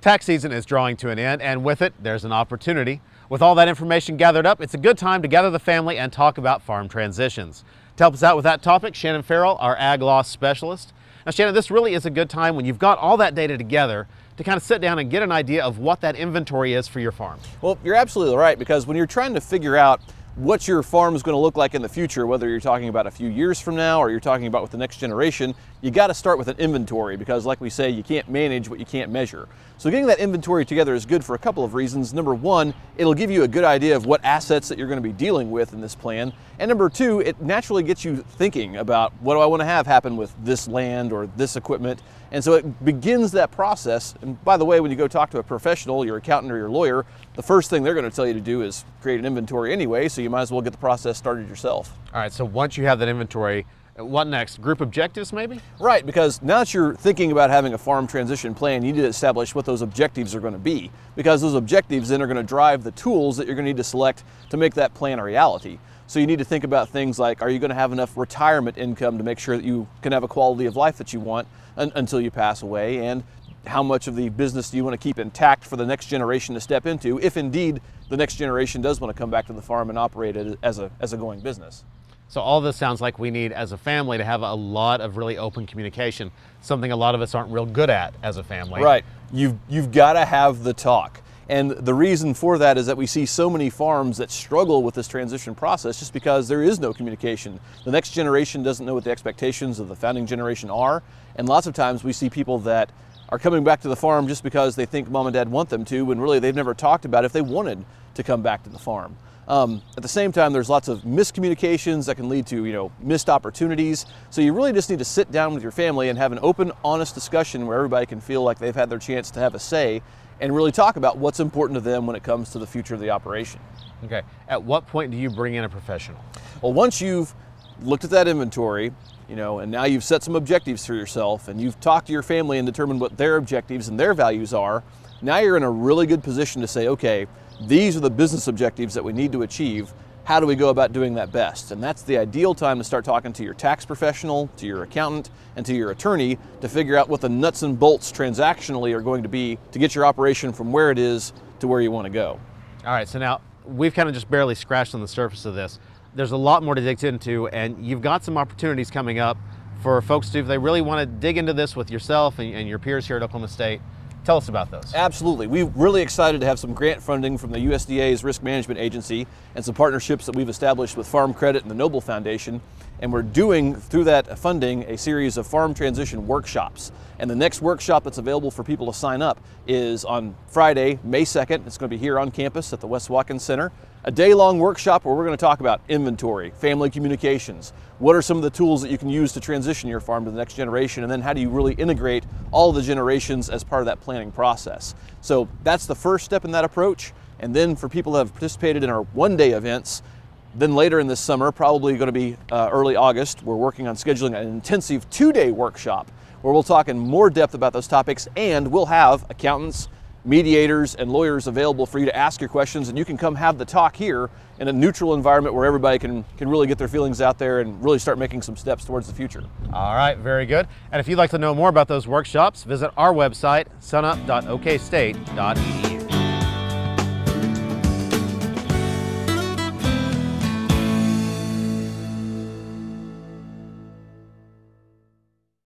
Tax season is drawing to an end, and with it, there's an opportunity. With all that information gathered up, it's a good time to gather the family and talk about farm transitions. To help us out with that topic, Shannon Ferrell, our ag loss specialist. Now, Shannon, this really is a good time when you've got all that data together to kind of sit down and get an idea of what that inventory is for your farm. Well, you're absolutely right, because when you're trying to figure out what your farm is going to look like in the future, whether you're talking about a few years from now or you're talking about with the next generation, you got to start with an inventory, because like we say, you can't manage what you can't measure. So getting that inventory together is good for a couple of reasons. Number one, it'll give you a good idea of what assets that you're going to be dealing with in this plan. And number two, it naturally gets you thinking about, what do I want to have happen with this land or this equipment? And so it begins that process. And by the way, when you go talk to a professional, your accountant or your lawyer, the first thing they're going to tell you to do is create an inventory anyway, so you might as well get the process started yourself. All right, so once you have that inventory, what next? Group objectives maybe? Right, because now that you're thinking about having a farm transition plan, you need to establish what those objectives are going to be, because those objectives then are going to drive the tools that you're going to need to select to make that plan a reality. So you need to think about things like, are you going to have enough retirement income to make sure that you can have a quality of life that you want until you pass away, and how much of the business do you want to keep intact for the next generation to step into, if indeed the next generation does want to come back to the farm and operate it as a going business. So all this sounds like we need, as a family, to have a lot of really open communication, something a lot of us aren't real good at as a family. Right. You've got to have the talk. And the reason for that is that we see so many farms that struggle with this transition process just because there is no communication. The next generation doesn't know what the expectations of the founding generation are. And lots of times we see people that are coming back to the farm just because they think mom and dad want them to, when really they've never talked about if they wanted to come back to the farm. At the same time, there's lots of miscommunications that can lead to, missed opportunities. So you really just need to sit down with your family and have an open, honest discussion where everybody can feel like they've had their chance to have a say and really talk about what's important to them when it comes to the future of the operation. Okay. At what point do you bring in a professional? Well, once you've looked at that inventory, and now you've set some objectives for yourself and you've talked to your family and determined what their objectives and their values are, now you're in a really good position to say, okay, these are the business objectives that we need to achieve. How do we go about doing that best? And that's the ideal time to start talking to your tax professional, to your accountant, and to your attorney to figure out what the nuts and bolts transactionally are going to be to get your operation from where it is to where you want to go. All right, so now we've kind of just barely scratched on the surface of this. There's a lot more to dig into, and you've got some opportunities coming up for folks to, if they really want to dig into this with yourself and your peers here at Oklahoma State. Tell us about those. Absolutely. We're really excited to have some grant funding from the USDA's Risk Management Agency and some partnerships that we've established with Farm Credit and the Noble Foundation. And we're doing, through that funding, a series of farm transition workshops. And the next workshop that's available for people to sign up is on Friday, May 2nd. It's going to be here on campus at the West Watkins Center. A day-long workshop where we're going to talk about inventory, family communications, what are some of the tools that you can use to transition your farm to the next generation, and then how do you really integrate all the generations as part of that planning process. So that's the first step in that approach. And then for people that have participated in our one-day events, then later in this summer, probably going to be early August, we're working on scheduling an intensive 2-day workshop where we'll talk in more depth about those topics, and we'll have accountants, mediators, and lawyers available for you to ask your questions, and you can come have the talk here in a neutral environment where everybody can really get their feelings out there and really start making some steps towards the future. All right, very good. And if you'd like to know more about those workshops, visit our website, sunup.okstate.edu.